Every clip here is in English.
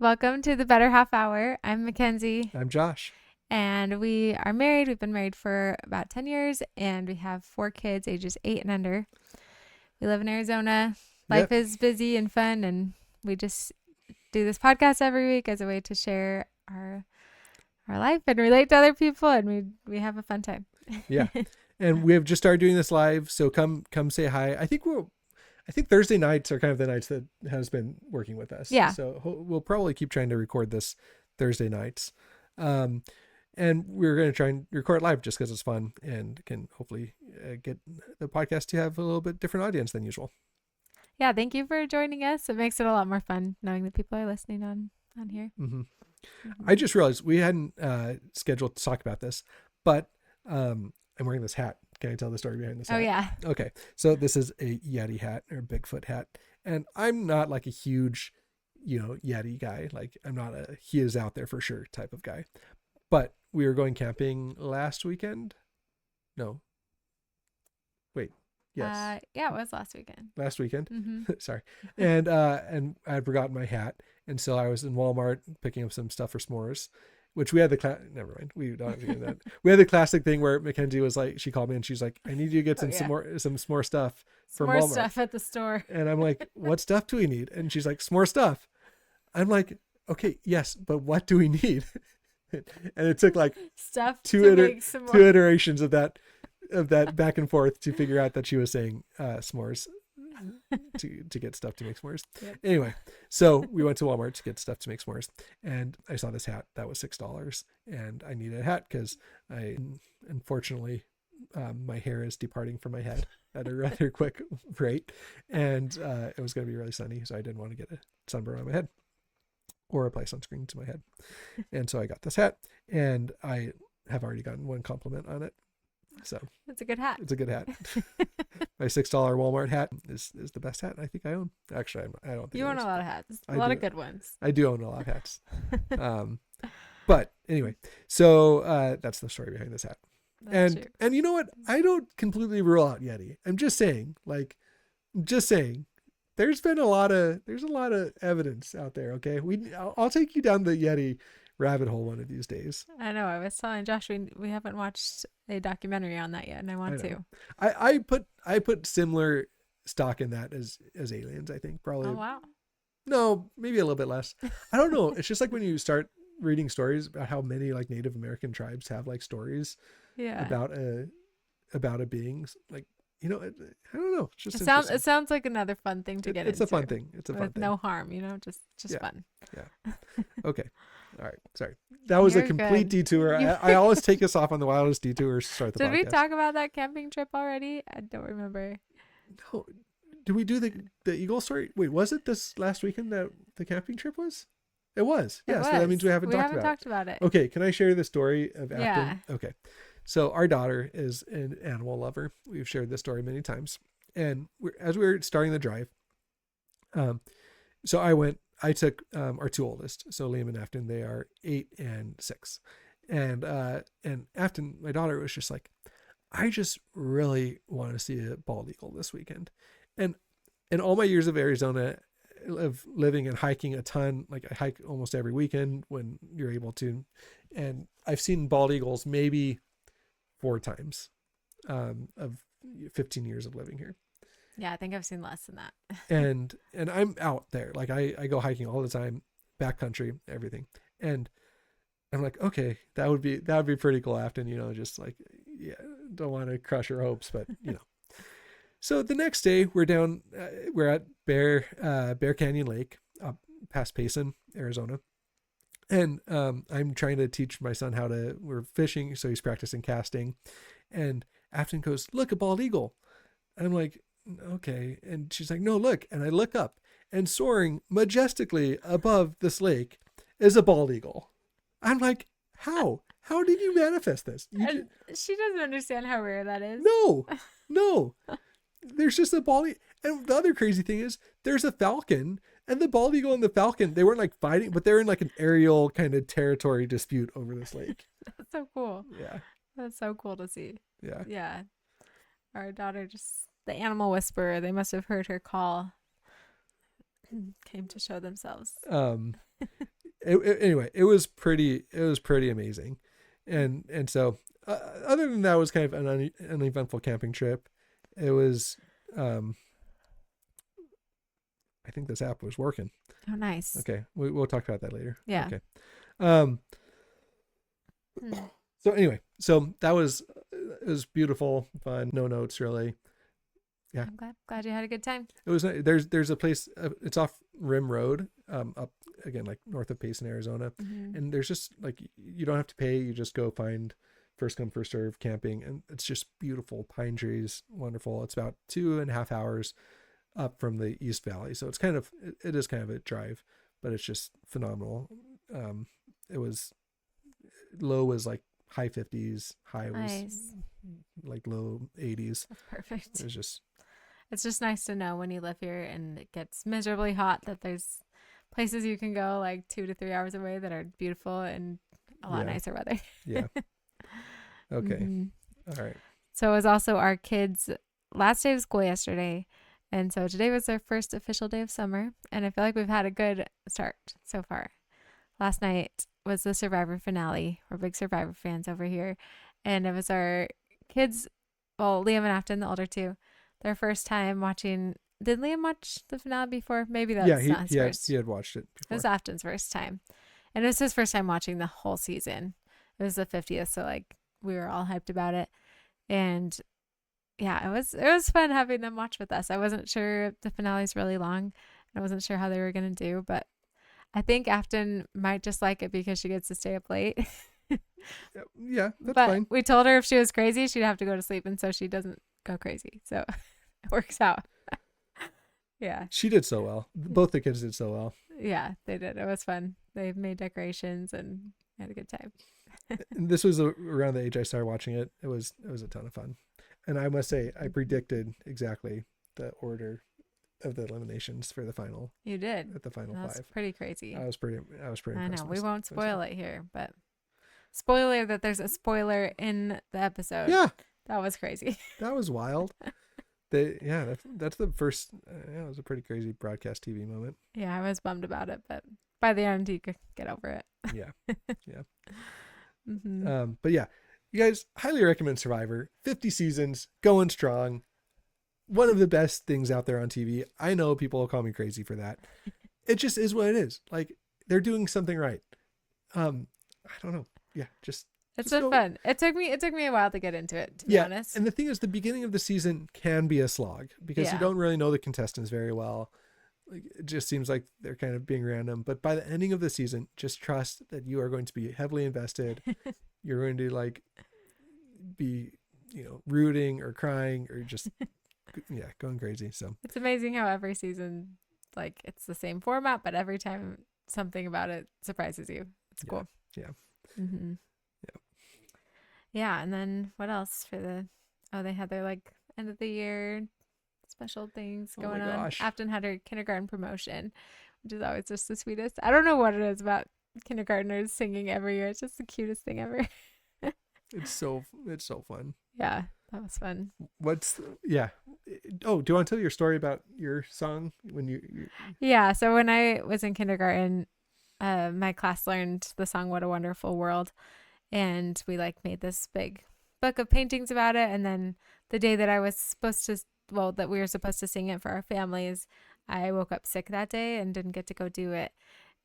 Welcome to the Better Half Hour. I'm Mackenzie, I'm Josh. and we are married. We've been married for about 10 years, and we have 4 kids, ages 8 and under. We live in Arizona. Life Yep. is busy and fun, and we just do this podcast every week as a way to share our life and relate to other people, and we have a fun time. Yeah. And we have just started doing this live, so come say hi. I think Thursday nights are kind of the nights that has been working with us. Yeah. So we'll probably keep trying to record this Thursday nights. And we're going to try and record live just because it's fun and can hopefully get the podcast to have a little bit different audience than usual. Yeah, thank you for joining us. It makes it a lot more fun knowing that people are listening on here. Mm-hmm. I just realized we hadn't scheduled to talk about this, but I'm wearing this hat. Can I tell the story behind this hat? Oh, yeah. Okay. So this is a Yeti hat or Bigfoot hat. And I'm not like a huge, Yeti guy. Like I'm not he is out there for sure type of guy. But we were going camping last weekend. No. Wait. Yes. Yeah, it was last weekend. Last weekend. Mm-hmm. Sorry. And I had forgotten my hat. And so I was in Walmart picking up some stuff for s'mores, which we had never mind. We don't have to get that. We had the classic thing where Mackenzie was like, she called me and she's like, I need you to get some s'more stuff from More Walmart. stuff at the store. And I'm like, what stuff do we need? And she's like, s'more stuff. I'm like, okay, yes, but what do we need? And it took like Stuff two iterations of that back and forth to figure out that she was saying s'mores to get stuff to make s'mores. Yep. Anyway, so we went to Walmart to get stuff to make s'mores, and I saw this hat that was $6, and I needed a hat because unfortunately my hair is departing from my head at a rather quick rate, and it was going to be really sunny, so I didn't want to get a sunburn on my head or apply sunscreen to my head. And so I got this hat, and I have already gotten one compliment on it. So it's a good hat. It's a good hat. My $6 Walmart hat is the best hat I think I own. Actually, I don't think you own a lot of hats. A lot of good ones. I do own a lot of hats. But anyway, so that's the story behind this hat. That's true. And you know what? I don't completely rule out Yeti. I'm just saying, there's a lot of evidence out there. Okay, I'll take you down the Yeti rabbit hole one of these days. I know. I was telling Josh we haven't watched a documentary on that yet, and I want to. I put similar stock in that as aliens. I think probably. Oh wow. No, maybe a little bit less. I don't know. It's just like when you start reading stories about how many like Native American tribes have like stories. Yeah. About a being like. I don't know. It's just it sounds like another fun thing to get into. It's a fun thing. It's a fun thing. No harm, just fun. Yeah. Okay. All right. Sorry. That was a complete detour. I always take us off on the wildest detours to start the podcast. Did we talk about that camping trip already? I don't remember. No. Did we do the eagle story? Wait, was it this last weekend that the camping trip was? It was. Yeah. So that means we haven't talked about it. Okay. Can I share the story of Afton? Yeah. Okay. So our daughter is an animal lover. We've shared this story many times. And as we were starting the drive, so I took our two oldest, so Liam and Afton. They are 8 and 6. And Afton, my daughter, was just like, I just really want to see a bald eagle this weekend. And in all my years of Arizona, of living and hiking a ton, like I hike almost every weekend when you're able to. And I've seen bald eagles maybe 4 times of 15 years of living here. Yeah, I think I've seen less than that. and I'm out there. Like I go hiking all the time, backcountry, everything. And I'm like, okay, that would be pretty cool, Afton, just like, yeah, don't want to crush her hopes, but So the next day we're at Bear Canyon Lake up past Payson, Arizona. And I'm trying to teach my son we're fishing, so he's practicing casting. And Afton goes, look, a bald eagle. And I'm like, okay. And she's like, no, look. And I look up, and soaring majestically above this lake is a bald eagle. I'm like, how? How did you manifest this? She doesn't understand how rare that is. No. There's just a bald eagle. And the other crazy thing is there's a falcon. And the bald eagle and the falcon, they weren't like fighting, but they're in like an aerial kind of territory dispute over this lake. That's so cool. Yeah. That's so cool to see. Yeah. Yeah. Our daughter, just the animal whisperer, they must have heard her call. Came to show themselves. Anyway, it was pretty amazing. And so other than that, it was kind of an uneventful camping trip. It was I think this app was working. Oh, nice. Okay, we'll talk about that later. Yeah. Okay. So anyway, so that was it was beautiful, fun, no notes really. Yeah, I'm glad you had a good time. it was. There's a place. It's off Rim Road, up again like north of Payson, Arizona, and there's just like you don't have to pay. You just go find first come first serve camping, and it's just beautiful pine trees, wonderful. It's about 2.5 hours up from the East Valley, so it's kind of it is kind of a drive, but it's just phenomenal. It was low was like high 50s, high was Nice. like low 80s. That's perfect. It was just It's just nice to know when you live here and it gets miserably hot that there's places you can go like 2 to 3 hours away that are beautiful and a lot nicer weather. Yeah. Okay. All right. So it was also our kids' last day of school yesterday. And so today was their first official day of summer. And I feel like we've had a good start so far. Last night was the Survivor finale. We're big Survivor fans over here. And it was our kids, well, Liam and Afton, the older two, their first time watching. Did Liam watch the finale before? Maybe that's not his first. He had watched it before. It was Afton's first time. And it was his first time watching the whole season. It was the 50th, so like we were all hyped about it. And yeah, it was fun having them watch with us. I wasn't sure if the finale's really long. I wasn't sure how they were going to do, but I think Afton might just like it because she gets to stay up late. Yeah, that's but fine. We told her if she was crazy, she'd have to go to sleep, and so she doesn't go crazy. So it works out. Yeah. She did so well. Both the kids did so well. Yeah, they did. It was fun. They made decorations and had a good time. And this was around the age I started watching it. It was a ton of fun. And I must say, I predicted exactly the order of the eliminations for the final. You did. At the final That's 5. pretty crazy. I was pretty I impressed. know. We won't spoil it here, but spoiler that there's a spoiler in the episode. Yeah. That was crazy. That was wild. That's the first. It was a pretty crazy broadcast TV moment. Yeah, I was bummed about it, but by the end, you could get over it. Yeah, yeah. But yeah, you guys highly recommend Survivor. 50 seasons, going strong. One of the best things out there on TV. I know people will call me crazy for that. It just is what it is. Like they're doing something right. I don't know. Yeah, it's so fun. It took me a while to get into it, to be honest. And the thing is, the beginning of the season can be a slog because you don't really know the contestants very well. Like it just seems like they're kind of being random. But by the ending of the season, just trust that you are going to be heavily invested. You're going to like be, rooting or crying or just going crazy. So it's amazing how every season, like it's the same format, but every time something about it surprises you. It's cool. Yeah. Mm-hmm. Yeah, and then what else they had their like end of the year special things going on. Afton had her kindergarten promotion, which is always just the sweetest. I don't know what it is about kindergartners singing every year. It's just the cutest thing ever. It's so fun. Yeah, that was fun. Oh, do you want to tell your story about your song when you Yeah, so when I was in kindergarten, my class learned the song What a Wonderful World. And we like made this big book of paintings about it. And then the day that that we were supposed to sing it for our families, I woke up sick that day and didn't get to go do it.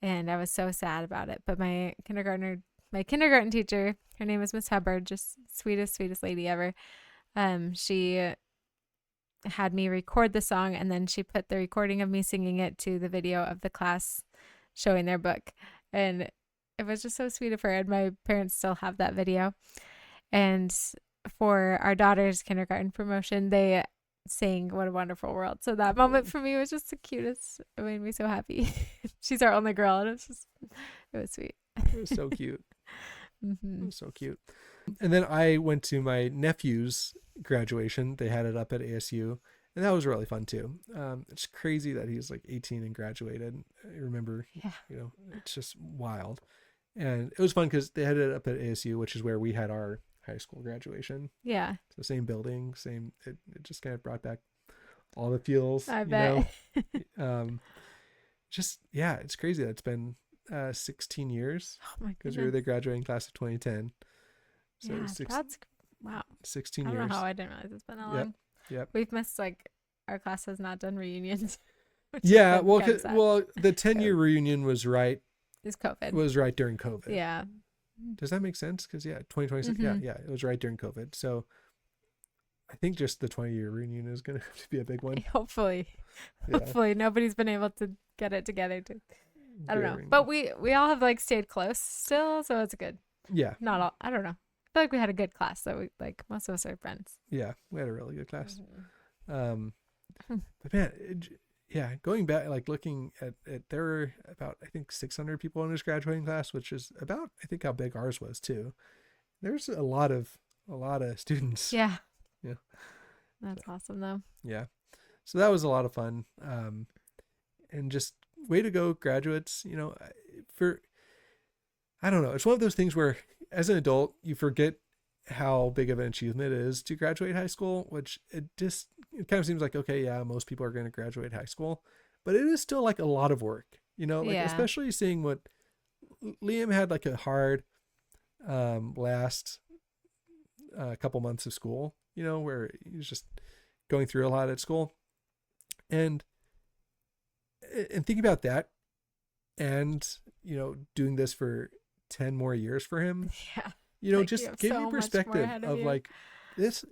And I was so sad about it. But my kindergarten teacher, her name is Miss Hubbard, just sweetest lady ever. She had me record the song, and then she put the recording of me singing it to the video of the class showing their book. And it was just so sweet of her, and my parents still have that video. And for our daughter's kindergarten promotion, they sang What a Wonderful World. So that moment for me was just the cutest. It made me so happy. She's our only girl, and it was sweet. It was so cute. Mm-hmm. It was so cute. And then I went to my nephew's graduation. They had it up at ASU, and that was really fun too. It's crazy that he's like 18 and graduated. I remember, it's just wild. And it was fun because they had it up at ASU, which is where we had our high school graduation. Yeah. So same building, it just kind of brought back all the feels. I bet. It's crazy that it's been 16 years Oh my because we were goodness. the graduating class of 2010. So Yeah, six, that's wow. 16 I don't know how years. I didn't realize it's been that Yep. long. Yep. We've missed like our class has not done reunions, which has Yeah. been Well, kind of sad. the 10-year COVID reunion is COVID. was right during COVID. Yeah. Does that make sense? Because 2020. Yeah, Mm-hmm. yeah, it was right during COVID. So I think just the 20-year reunion is going to have to be a big one. Hopefully, Yeah. hopefully nobody's been able to get it together to. I don't Do a know, but reunion. we all have like stayed close still, so it's good. Yeah. Not all. I don't know. I feel like we had a good class, so we like most of us are friends. Yeah. We had a really good class. Mm-hmm. But man, yeah, going back, like looking at it, there were about, I think, 600 people in his graduating class, which is about, I think, how big ours was too. There's a lot of students. Yeah, Yeah. that's awesome though. Yeah. So that was a lot of fun. And just way to go, graduates. For, I don't know, it's one of those things where as an adult, you forget how big of an achievement it is to graduate high school, which it kind of seems like, okay, yeah, most people are going to graduate high school, but it is still like a lot of work, like Yeah. especially seeing what Liam had, like a hard last couple months of school, where he was just going through a lot at school, and thinking about that, and doing this for 10 more years for him, Yeah. Like you just have gave me so much more perspective ahead of of you. like this.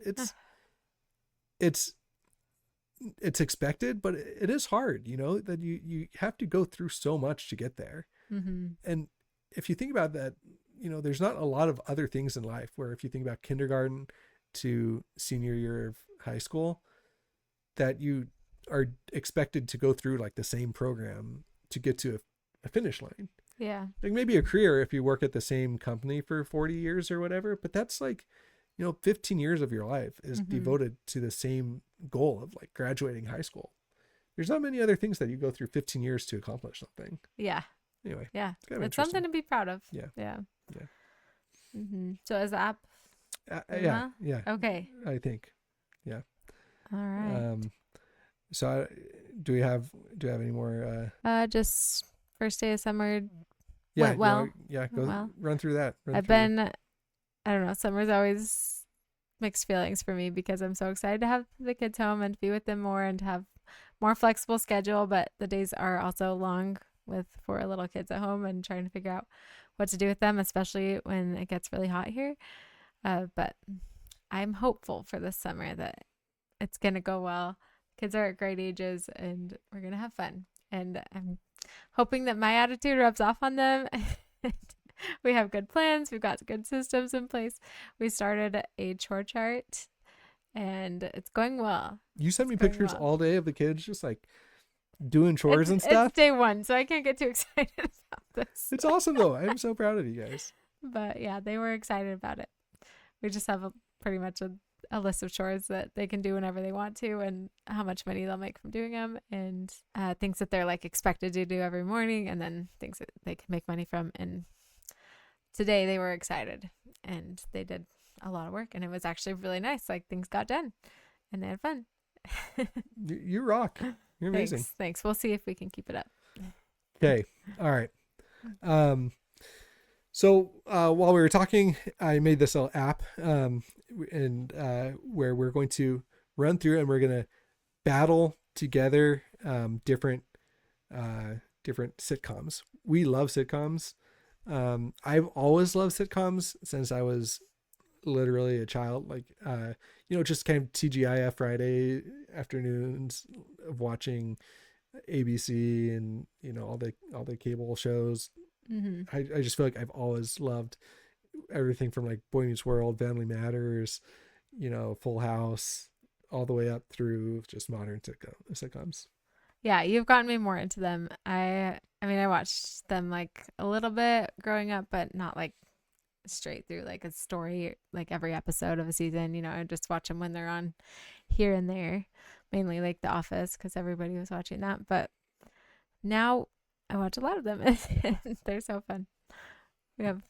It's expected, but it is hard, that you have to go through so much to get there. Mm-hmm. And if you think about that, there's not a lot of other things in life where, if you think about kindergarten to senior year of high school, that you are expected to go through like the same program to get to a finish line. Yeah. Like maybe a career if you work at the same company for 40 years or whatever, but that's like, 15 years of your life is Mm-hmm. devoted to the same goal of like graduating high school. There's not many other things that you go through 15 years to accomplish something. Yeah. Anyway, Yeah. it's kind of It's something interesting. to be proud of. Yeah. Yeah. Yeah. Mm-hmm. So is the app? Yeah. Yeah. Okay. I think. Yeah. All right. So do we have any more? Just first day of summer Yeah. went well. Yeah. Went Go well. run through that. I've been, I don't know, summer's always mixed feelings for me because I'm so excited to have the kids home and to be with them more and to have more flexible schedule, but the days are also long with 4 little kids at home and trying to figure out what to do with them, especially when it gets really hot here. But I'm hopeful for this summer that it's going to go well. Kids are at great ages and we're going to have fun. And I'm hoping that my attitude rubs off on them. We have good plans. We've got good systems in place. We started a chore chart and it's going well. You sent me pictures all day of the kids just like doing chores and stuff. It's day 1, so I can't get too excited about this. It's awesome though. I'm so proud of you guys. But yeah, they were excited about it. We just have pretty much a list of chores that they can do whenever they want to and how much money they'll make from doing them, and things that they're like expected to do every morning, and then things that they can make money from. And today they were excited and they did a lot of work and it was actually really nice. Like things got done and they had fun. You rock. You're amazing. Thanks. We'll see if we can keep it up. Okay. All right. So while we were talking, I made this little app, and where we're going to run through and we're going to battle together different sitcoms. We love sitcoms. I've always loved sitcoms since I was literally a child. Like just kind of TGIF Friday afternoons of watching ABC and all the cable shows. Mm-hmm. I just feel like I've always loved everything from like Boy Meets World, Family Matters, Full House, all the way up through just modern sitcoms. Yeah, you've gotten me more into them. I mean, I watched them like a little bit growing up, but not like straight through like a story, like every episode of a season. I just watch them when they're on here and there, mainly like The Office because everybody was watching that. But now I watch a lot of them and they're so fun. We've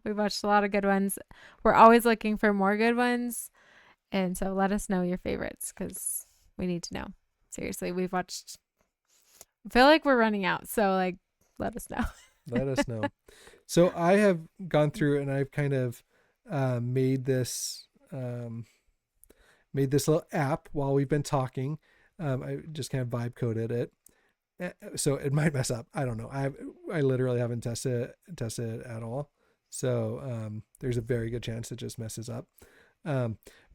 watched a lot of good ones. We're always looking for more good ones. And so let us know your favorites because we need to know. Seriously, I feel like we're running out. So like, let us know. Let us know. So I have gone through and I've kind of made this little app while we've been talking. I just kind of vibe coded it. So it might mess up. I don't know. I literally haven't tested it at all. So there's a very good chance it just messes up.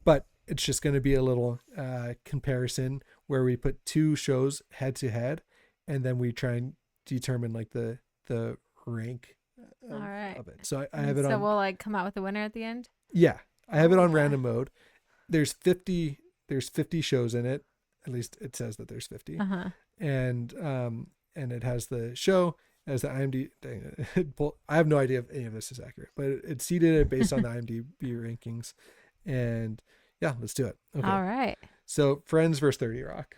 But it's just going to be a little comparison where we put two shows head to head, and then we try and determine like the rank All right. of it. So I have it so on. we'll like come out with a winner at the end. Yeah, I have it on Yeah. random mode. There's 50 shows in it. At least it says that there's 50. Uh-huh. And it has the show, as the IMDb. Dang it, I have no idea if any of this is accurate, but it seeded it based on the IMDb rankings. And yeah, let's do it. Okay. All right. So Friends versus 30 Rock.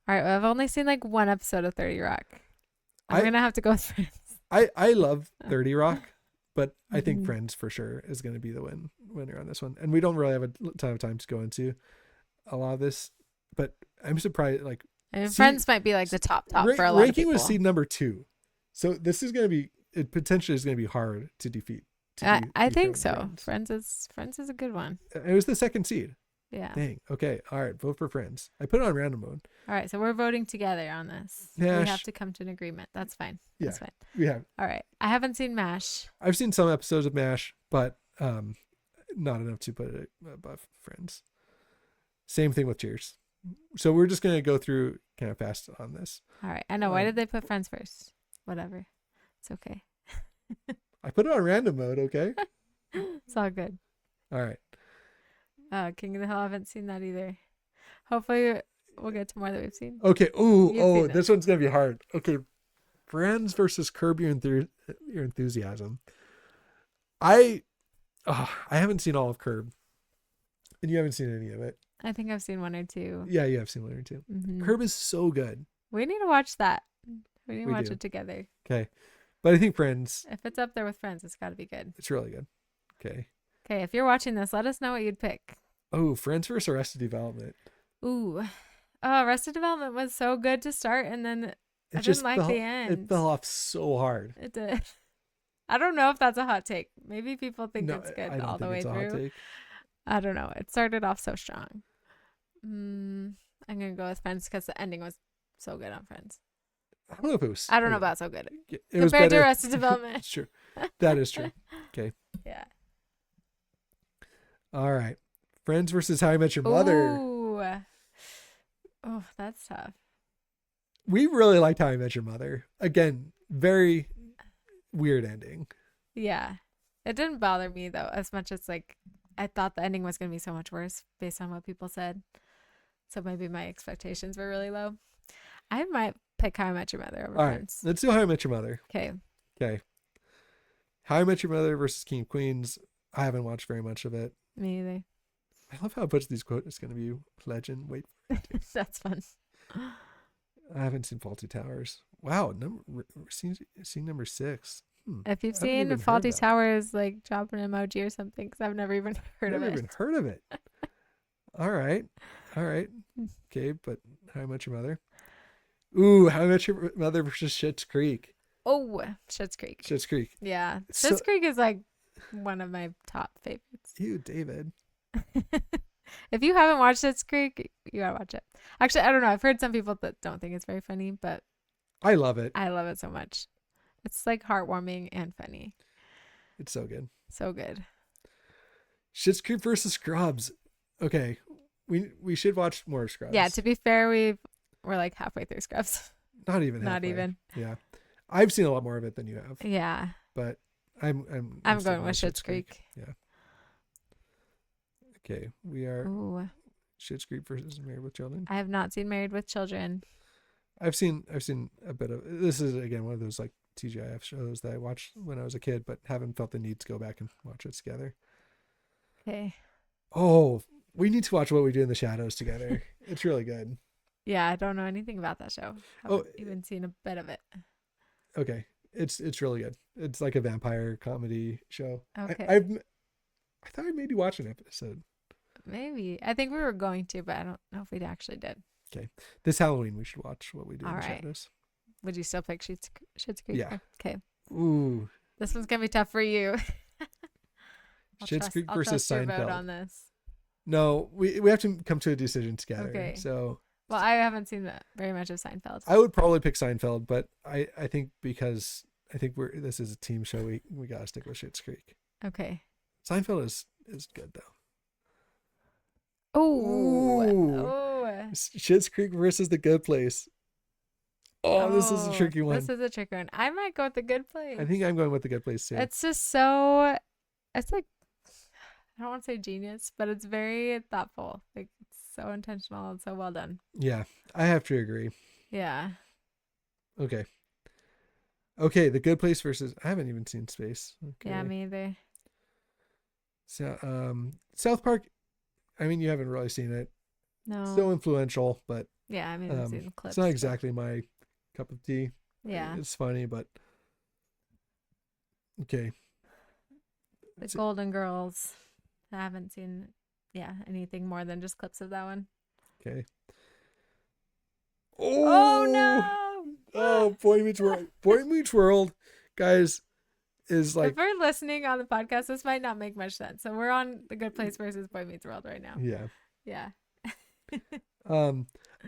All right. Well, I've only seen like one episode of 30 Rock. I'm going to have to go with Friends. I love 30 Rock, but I think Mhm. Friends for sure is going to be the winner on this one. And we don't really have a ton of time to go into a lot of this, but I'm surprised. Like, Friends might be like the top for a lot of people. Ranking was seed number 2. So this is going to be, it potentially is going to be hard to defeat. I think so. Friends is a good one. It was the second seed. Yeah. Dang. Okay. All right. Vote for Friends. I put it on random mode. All right. So we're voting together on this. Yeah, we have to come to an agreement. That's fine. That's fine. We have. All right. I haven't seen MASH. I've seen some episodes of MASH, but not enough to put it above Friends. Same thing with Cheers. So we're just going to go through kind of fast on this. All right. I know. Why did they put Friends first? Whatever. It's okay. I put it on random mode. Okay. It's all good. All right. King of the Hill. I haven't seen that either. Hopefully we'll get to more that we've seen. Okay. You've seen This one's going to be hard. Okay. Friends versus Curb Your Enthusiasm. I haven't seen all of Curb. And you haven't seen any of it. I think I've seen one or two. Yeah, you have seen one or two. Mm-hmm. Curb is so good. We need to watch that. We need to We watch do. it together. Okay. But I think Friends, If it's up there with Friends, it's got to be good. it's really good. Okay. Okay, if you're watching this, let us know what you'd pick. Oh, Friends versus Arrested Development. Ooh. Oh, Arrested Development was so good to start, and then I didn't like the end. It fell off so hard. It did. I don't know if that's a hot take. Maybe people think No, it's good I don't all the think way it's a hot through. take. I don't know. It started off so strong. I'm going to go with Friends because the ending was so good on Friends. I don't know if it was. I don't know about so good. It was Compared to better. Arrested Development. It's true. That is true. Okay. Yeah. All right. Friends versus How I Met Your Mother. Ooh. Oh, that's tough. We really liked How I Met Your Mother. Again, very weird ending. Yeah. It didn't bother me, though, as much as, like, I thought the ending was going to be so much worse based on what people said. So maybe my expectations were really low. I might pick How I Met Your Mother over All right. Friends. Let's do How I Met Your Mother. Okay. Okay. How I Met Your Mother versus King of Queens. I haven't watched very much of it. Me either. I love how it puts these quotes. It's going to be legend. Wait. That's fun. I haven't seen Faulty Towers. Wow. Scene number 6. If you've I haven't even seen heard Faulty that. Towers, like, drop an emoji or something, because I've never even heard Never of even it. heard of it. All right. Okay, but How I Met Your Mother. Ooh, How I Met Your Mother versus Schitt's Creek. Oh, Schitt's Creek. Schitt's Creek. Yeah. So- Schitt's Creek is, like, one of my top favorites. You, David. If you haven't watched Schitt's Creek, you gotta watch it. Actually, I don't know. I've heard some people that don't think it's very funny, but I love it. I love it so much. It's like heartwarming and funny. It's so good. So good. Schitt's Creek versus Scrubs. Okay, we should watch more of Scrubs. Yeah, to be fair, we're like halfway through Scrubs. Not even. Not halfway. even. Yeah, I've seen a lot more of it than you have, Yeah. but I'm still going with Schitt's Creek. Yeah. Okay, we are Ooh. Schitt's Creek versus Married with Children. I have not seen Married with Children. I've seen a bit of. This is again one of those like TGIF shows that I watched when I was a kid, but haven't felt the need to go back and watch it together. Okay. Oh, we need to watch What We Do in the Shadows together. It's really good. Yeah, I don't know anything about that show. I haven't even seen a bit of it. Okay, it's really good. It's like a vampire comedy show. Okay. I thought I made you watch an episode. Maybe. I think we were going to, but I don't know if we actually did. Okay, this Halloween we should watch What We Do in All the right. Shadows. Would you still pick Schitt's Creek? Yeah. Okay. Ooh, This one's gonna be tough for you. Schitt's Creek I'll versus trust your vote Seinfeld. on this. No, we have to come to a decision together. Okay. So Well, I haven't seen very much of Seinfeld. I would probably pick Seinfeld, but I think because I think this is a team show, we gotta stick with Schitt's Creek. Okay. Seinfeld is good though. Oh. Ooh. Oh. Schitt's Creek versus The Good Place. Oh, this is a tricky one. This is a tricky one. I might go with The Good Place. I think I'm going with The Good Place too. It's just so. It's like, I don't want to say genius, but it's very thoughtful. Like, it's so intentional and so well done. Yeah, I have to agree. Yeah. Okay. The Good Place versus I haven't even seen Space. Okay. Yeah, me either. So, South Park. I mean, you haven't really seen it. No. So influential, but Yeah, I mean, I've seen the clips. it's not exactly my cup of tea. Yeah. It's funny, but okay. The Golden Girls. I haven't seen, anything more than just clips of that one. Okay. Oh no! Oh, Boy Meets World. Boy Meets World, guys, is like. If we're listening on the podcast, this might not make much sense. So we're on The Good Place versus Boy Meets World right now. Yeah. Yeah.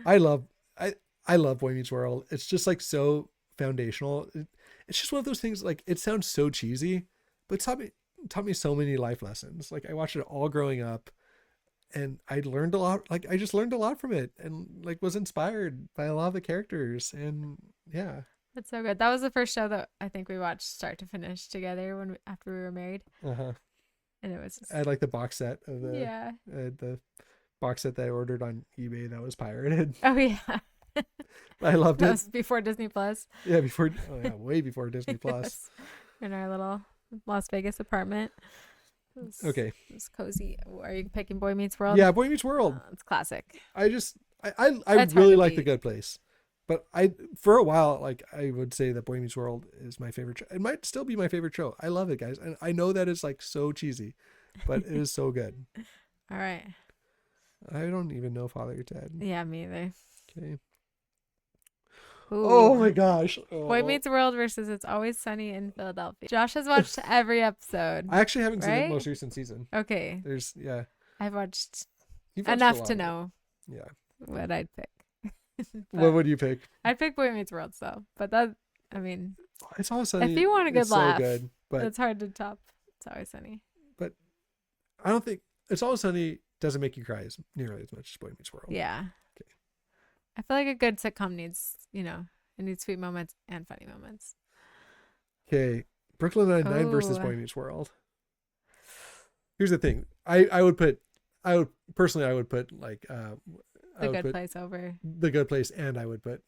I love Boy Meets World. It's just like so foundational. It's just one of those things. Like it sounds so cheesy, but it taught me so many life lessons. Like I watched it all growing up, and I learned a lot. Like I just learned a lot from it, and like was inspired by a lot of the characters. And yeah, That's so good. That was the first show that I think we watched start to finish together after we were married. And it was just, I had like the box set of the box set that I ordered on eBay that was pirated. Oh yeah. I loved it. That was before Disney Plus. Yeah, way before Disney Plus. In our little Las Vegas apartment. Okay. It was cozy. Are you picking Boy Meets World? Yeah, Boy Meets World. It's classic. I really like The Good Place. But for a while, like I would say that Boy Meets World is my favorite show. It might still be my favorite show. I love it, guys. And I know that it's like so cheesy, but it is so good. All right. I don't even know Father Ted. Yeah, me either. Okay. Ooh. Oh my gosh. Boy Meets World versus It's Always Sunny in Philadelphia. Josh has watched every episode. I actually haven't seen the right? most recent season. Okay. I've watched You've enough watched to know what I'd pick. What would you pick? I'd pick Boy Meets World still. But that, I mean, It's Always Sunny. if you want a good laugh, so good, but it's hard to top It's Always Sunny. But I don't think It's Always Sunny doesn't make you cry nearly as much as Boy Meets World. Yeah. Okay. I feel like a good sitcom needs, it needs sweet moments and funny moments. Okay. Brooklyn Nine-Nine versus Boy Meets World. Here's the thing. I would put like The Good Place over The Good Place, and I would put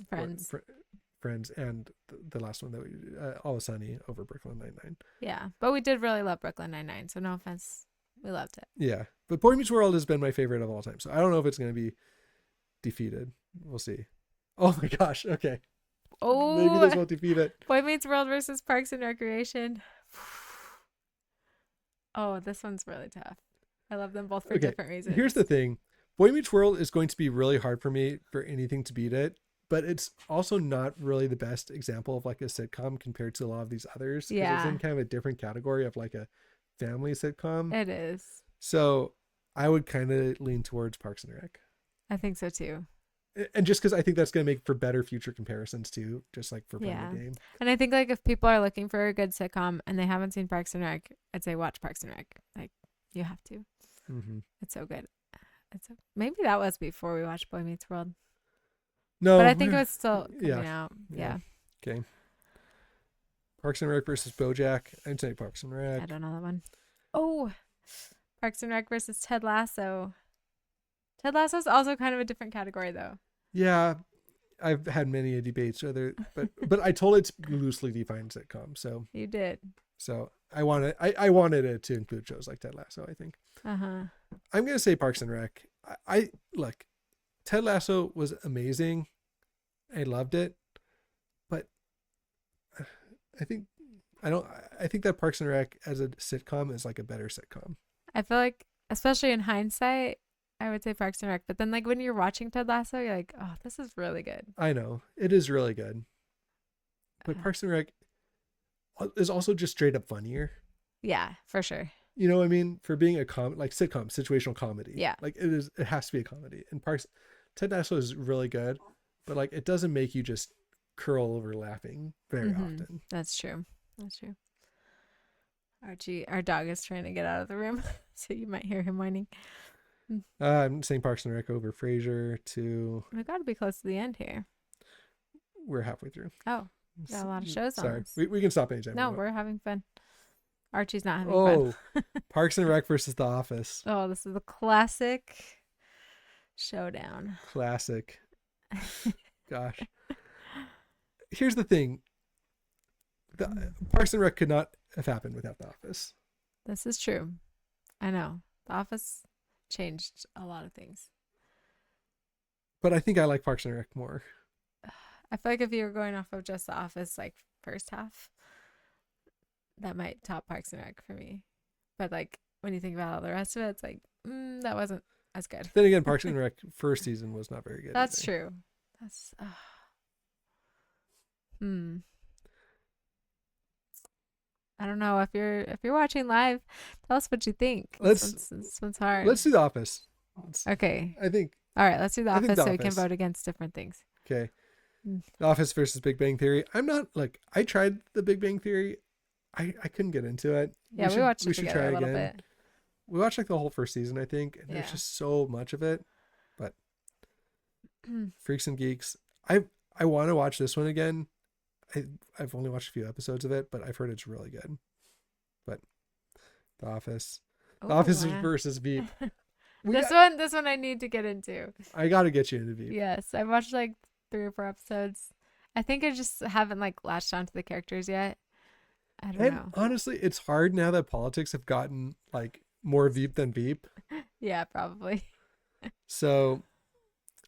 Friends. Friends, and the last one that we Always Sunny over Brooklyn Nine-Nine. Yeah, but we did really love Brooklyn Nine-Nine, so no offense, we loved it. Yeah, but Boy Meets World has been my favorite of all time, so I don't know if it's going to be defeated. We'll see. Oh my gosh. Okay. Oh, maybe this won't defeat it. Boy Meets World versus Parks and Recreation. Oh, this one's really tough. I love them both for different reasons. Here's the thing. Boy Meets World is going to be really hard for me for anything to beat it, but it's also not really the best example of like a sitcom compared to a lot of these others. Yeah. It's in kind of a different category of like a family sitcom. It is. So I would kind of lean towards Parks and Rec. I think so too. And just because I think that's going to make for better future comparisons too, just like for playing the game. And I think like if people are looking for a good sitcom and they haven't seen Parks and Rec, I'd say watch Parks and Rec. Like you have to. Mm-hmm. It's so good. Maybe that was before we watched Boy Meets World. No, but I think it was still coming out. Yeah. Okay. Parks and Rec versus BoJack. I'd say Parks and Rec. I don't know that one. Oh, Parks and Rec versus Ted Lasso. Ted Lasso is also kind of a different category though. Yeah, I've had many debates but I told it's loosely defined sitcom. So you did. So I wanted it to include shows like Ted Lasso, I think. I'm gonna say Parks and Rec. I look, Ted Lasso was amazing. I loved it, but I think that Parks and Rec as a sitcom is like a better sitcom. I feel like, especially in hindsight, I would say Parks and Rec. But then, like when you're watching Ted Lasso, you're like, "Oh, this is really good." I know it is really good. but Parks and Rec is also just straight up funnier. Yeah, for sure. You know what I mean? For being a like sitcom, situational comedy. Yeah. Like it has to be a comedy. And Ted Lasso is really good, but like it doesn't make you just curl over laughing very often. That's true. That's true. Archie, our dog is trying to get out of the room, so you might hear him whining. I'm saying Parks and Rec over Frasier to. We got to be close to the end here. We're halfway through. Oh, got a lot of shows on. Sorry, us. we can stop anytime. No, we're having fun. Archie's not having fun. Parks and Rec versus The Office. Oh, this is a classic showdown. Classic. Gosh. Here's the thing. The Parks and Rec could not have happened without The Office. This is true. I know. The Office changed a lot of things. But I think I like Parks and Rec more. I feel like if you were going off of just The Office, like first half, that might top Parks and Rec for me. But like when you think about all the rest of it, it's like, that wasn't as good. Then again, Parks and Rec first season was not very good. That's true. That's I don't know if you're watching live. Tell us what you think. This one's hard. Let's do The Office. Okay. I think. All right. Let's do The Office so we can vote against different things. Okay. The Office versus Big Bang Theory. I'm not like I tried the Big Bang Theory. I couldn't get into it. Yeah, we watched it together a little bit. We watched like the whole first season, I think, and there's just so much of it. But Freaks and Geeks. I want to watch this one again. I've only watched a few episodes of it, but I've heard it's really good. But The Office. The Office versus Veep. This one I need to get into. I got to get you into Veep. Yes, I've watched like 3 or 4 episodes. I think I just haven't like latched onto the characters yet. I don't know. Honestly, it's hard now that politics have gotten like more Veep than Veep. Yeah, probably. So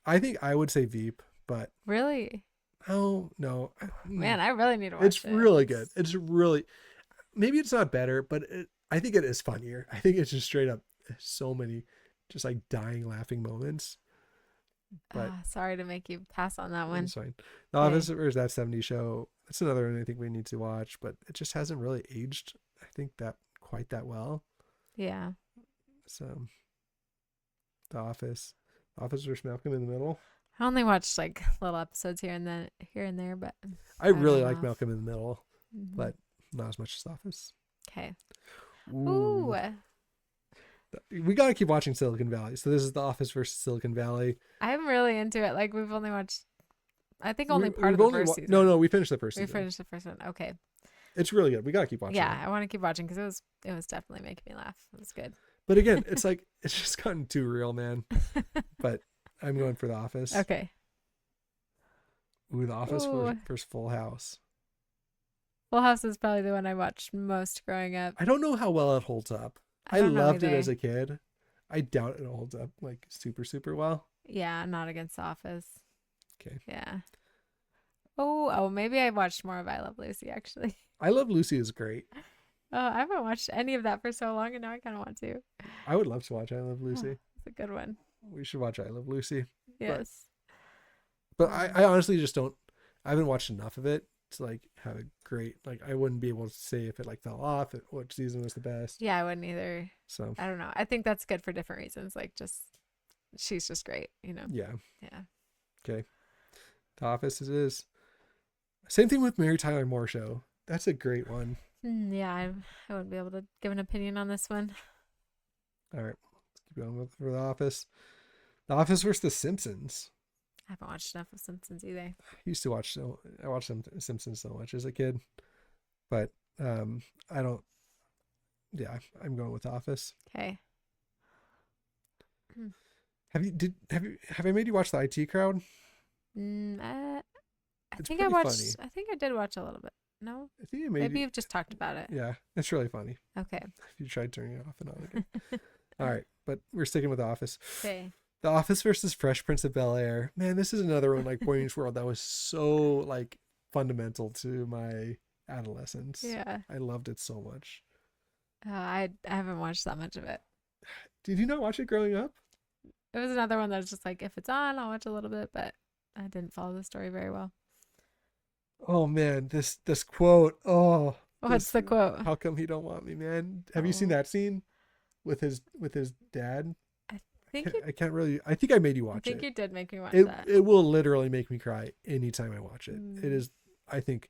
I think I would say Veep, but really? Oh no, man, I really need to watch it. It's really good. It's really, maybe it's not better, but I think it is funnier. I think it's just straight up so many just like dying laughing moments. But sorry to make you pass on that one. It's fine. The Office versus That 70s Show. That's another one I think we need to watch, but it just hasn't really aged, I think, that quite that well. Yeah. So The Office versus Malcolm in the Middle. I only watched like little episodes here and there, but I really like Malcolm in the Middle, but not as much as The Office. Okay. Ooh. We got to keep watching Silicon Valley. So this is The Office versus Silicon Valley. I'm really into it. Like we've only watched, I think only part of the first season. No, we finished the first season. We finished the first one. Okay. It's really good. We got to keep watching. Yeah, I want to keep watching because it was definitely making me laugh. It was good. But again, it's like, it's just gotten too real, man. But I'm going for The Office. Okay. Ooh, The Office versus Full House. Full House is probably the one I watched most growing up. I don't know how well it holds up. I loved it as a kid. I doubt it holds up like super, super well. Yeah, not against The Office. Okay. Yeah. Oh, maybe I watched more of I Love Lucy, actually. I Love Lucy is great. Oh, I haven't watched any of that for so long, and now I kind of want to. I would love to watch I Love Lucy. It's a good one. We should watch I Love Lucy. Yes. But I honestly just don't, I haven't watched enough of it to like have a great, like I wouldn't be able to say if it like fell off, which season was the best. Yeah, I wouldn't either. So I don't know. I think that's good for different reasons. Like she's just great, you know? Yeah. Yeah. Okay. The Office it is. Same thing with Mary Tyler Moore Show. That's a great one. Yeah, I wouldn't be able to give an opinion on this one. All right. Let's keep going for The Office. The Office versus The Simpsons. I haven't watched enough of Simpsons either. I used to watch I watched Simpsons so much as a kid, but I don't. Yeah, I'm going with The Office. Okay. Have I made you watch The IT Crowd? I It's think I pretty watched. funny. I think I did watch a little bit. No, I think maybe you've just talked about it. Yeah, it's really funny. Okay. If you tried turning it off and on again. All right, but we're sticking with The Office. Okay. The Office versus Fresh Prince of Bel-Air. Man, this is another one like Boy Meets World that was so like fundamental to my adolescence. Yeah. I loved it so much. I haven't watched that much of it. Did you not watch it growing up? It was another one that was just like, if it's on, I'll watch a little bit, but I didn't follow the story very well. Oh man, this quote. Oh, What's this. the quote? How come he don't want me, man? Have you seen Oh, that scene with his dad? I think you. I can't really. I think I made you I watch think it. you did make me watch that. It will literally make me cry anytime I watch it. It Mm. is. I think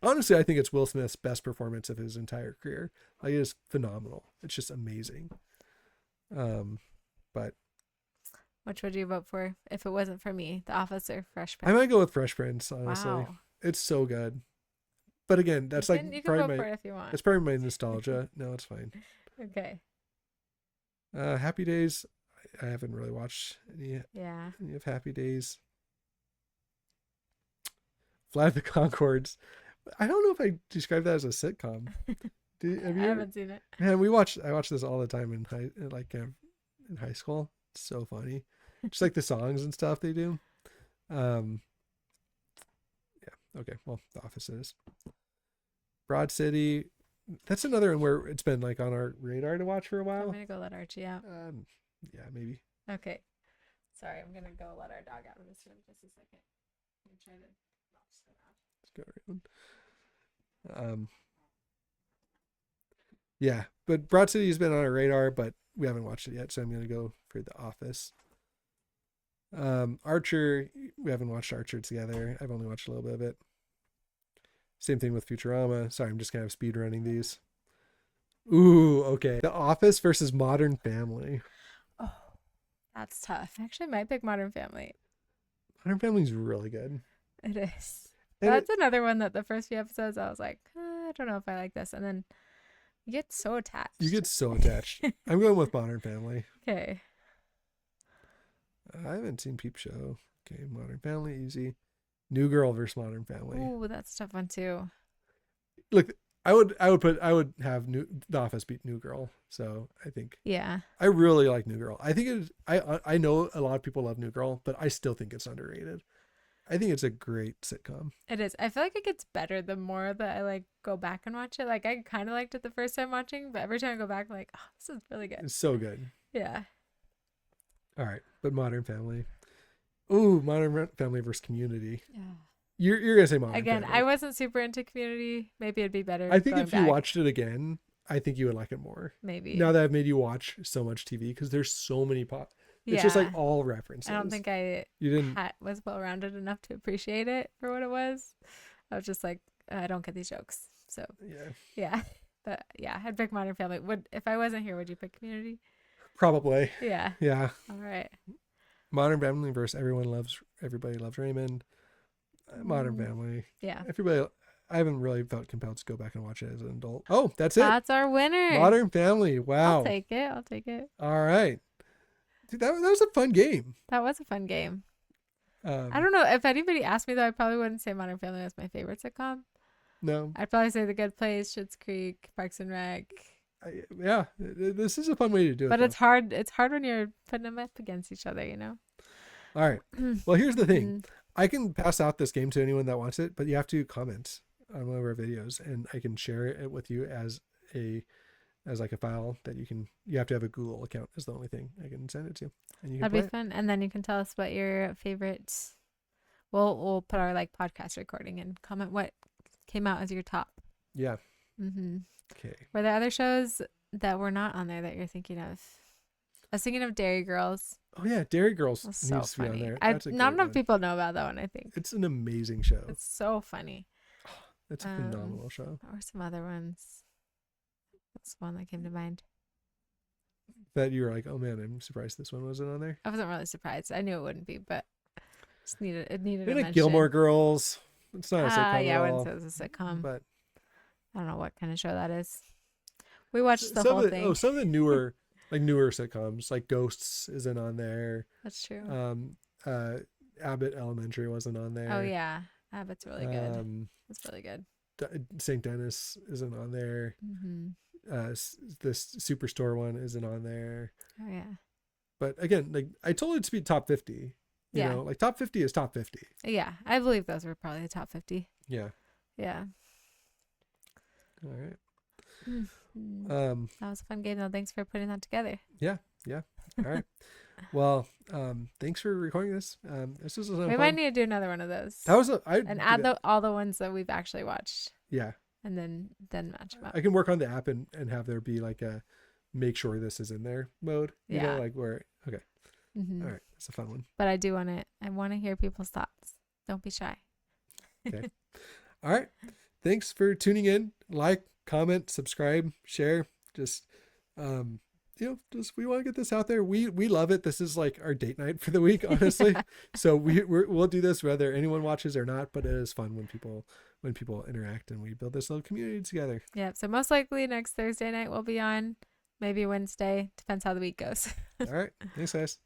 honestly, I think it's Will Smith's best performance of his entire career. Like it is phenomenal. It's just amazing. Um, but Which would you vote for if it wasn't for me? The Office or Fresh I Prince? might go with Fresh Prince. Honestly, Wow. it's so good. But again, You that's like can you can probably vote my for it if you want. it's probably my nostalgia. No, it's fine. Okay. Happy Days. I haven't really watched Yeah. any of Happy Days. Flight of the Concords. I don't know if I describe that as a sitcom. Have I you ever? haven't seen it. Man, I watch this all the time in high school. It's so funny, just like the songs and stuff they do. Um, yeah. Okay. Well, The Office is Broad City. That's another one where it's been like on our radar to watch for a I'm while. gonna go let Archie out. Yeah, maybe. Okay. Sorry, I'm gonna go let our dog out of this room just a second. I'm trying to not so Let's go around. Yeah, but Broad City has been on our radar, but we haven't watched it yet, so I'm gonna go for The Office. Archer, we haven't watched Archer together. I've only watched a little bit of it. Same thing with Futurama. Sorry, I'm just kind of speed running these. Ooh, okay. The Office versus Modern Family. Oh, that's tough. Actually, I might pick Modern Family. Modern Family's really good. It is. And That's another one that the first few episodes I was like, I don't know if I like this, and then you get so attached. you get so attached. I'm going with Modern Family. Okay. I haven't seen Peep Show. Okay, Modern Family, easy. New Girl versus Modern Family. Ooh, that's a tough one too. Look, I would have The Office beat New Girl. So I think Yeah, I really like New Girl. I think it is, I know a lot of people love New Girl, but I still think it's underrated. I think it's a great sitcom. it is. I feel like it gets better the more that I like go back and watch it. Like I kind of liked it the first time watching, but every time I go back, I'm like, oh, this is really good. It's so good. Yeah. All right, but Modern Family. Ooh, Modern Family versus Community. Yeah. You're gonna say Modern Again, Family. I wasn't super into Community. Maybe it'd be better. I think going if you back. watched it again, I think you would like it more. Maybe. Now that I've made you watch so much TV, because there's so many it's Yeah. just like all references. I don't think I you didn't. was well rounded enough to appreciate it for what it was. I was just like, I don't get these jokes. So Yeah, yeah. But yeah, I'd pick Modern Family. Would if I wasn't here, would you pick Community? probably. Yeah. Yeah, All right. Modern Family versus Everybody Loves Raymond. Modern Family. Yeah. Everybody. I haven't really felt compelled to go back and watch it as an adult. Oh, that's it. That's our winner. Modern Family. Wow. I'll take it. I'll take it. All right. Dude, that was a fun game. That was a fun game. Um, I don't know. If anybody asked me though, I probably wouldn't say Modern Family was my favorite sitcom. No. I'd probably say The Good Place, Schitt's Creek, Parks and Rec. Yeah, this is a fun way to do it. But though. it's hard. It's hard when you're putting them up against each other, you know? All right. Well, here's the thing. Mm. I can pass out this game to anyone that wants it, but you have to comment on one of our videos, and I can share it with you as like a file that you have to have a Google account is the only thing I can send it to, and you can That'd play be fun. And then you can tell us what your favorites. We'll put our like podcast recording and comment what came out as your top. it. Yeah. Mm-hmm. Okay. Were there other shows that were not on there that you're thinking of? I was thinking of Dairy Girls. Oh yeah, Dairy Girls That's needs so to be on funny. there. Not Great enough one. people know about that one, I think. It's an amazing show. It's so funny. It's a phenomenal show. Or some other ones. That's one that came to mind. That you were like, oh man, I'm surprised this one wasn't on there. I wasn't really surprised. I knew it wouldn't be, but it needed a And mention. like Gilmore Girls. It's not a sitcom yeah, I at wouldn't all. say it was a sitcom. But I don't know what kind of show that is. We watched the some whole of thing. Oh, some of the newer sitcoms, like Ghosts isn't on there. That's true. Abbott Elementary wasn't on there. Oh yeah, Abbott's really good. It's really good. St. Dennis isn't on there. Mm-hmm. This Superstore one isn't on there. Oh yeah. But again, like I told it to be top 50. You know, like top 50 is top 50. Yeah, I believe those were probably the top 50. Yeah. Yeah. All right. Mm-hmm. That was a fun game though. Thanks for putting that together. Yeah. All right. Well, thanks for recording this. This was We might fun. need to do another one of those That was I and do add that. all the ones that we've actually watched, Yeah, and then match them up. I can work on the app and have there be like a make sure this is in there mode. You know, Yeah. like where. Okay, all Hmm. right, that's a fun one. But I do want to. I want to hear people's thoughts. Don't be shy. Okay, all right. Thanks for tuning in. Like, comment, subscribe, share. Just just we want to get this out there. We love it. This is like our date night for the week, honestly. So we'll do this whether anyone watches or not. But it is fun when people interact and we build this little community together. Yeah. So most likely next Thursday night we'll be on. Maybe Wednesday. Depends how the week goes. All right. Thanks, guys.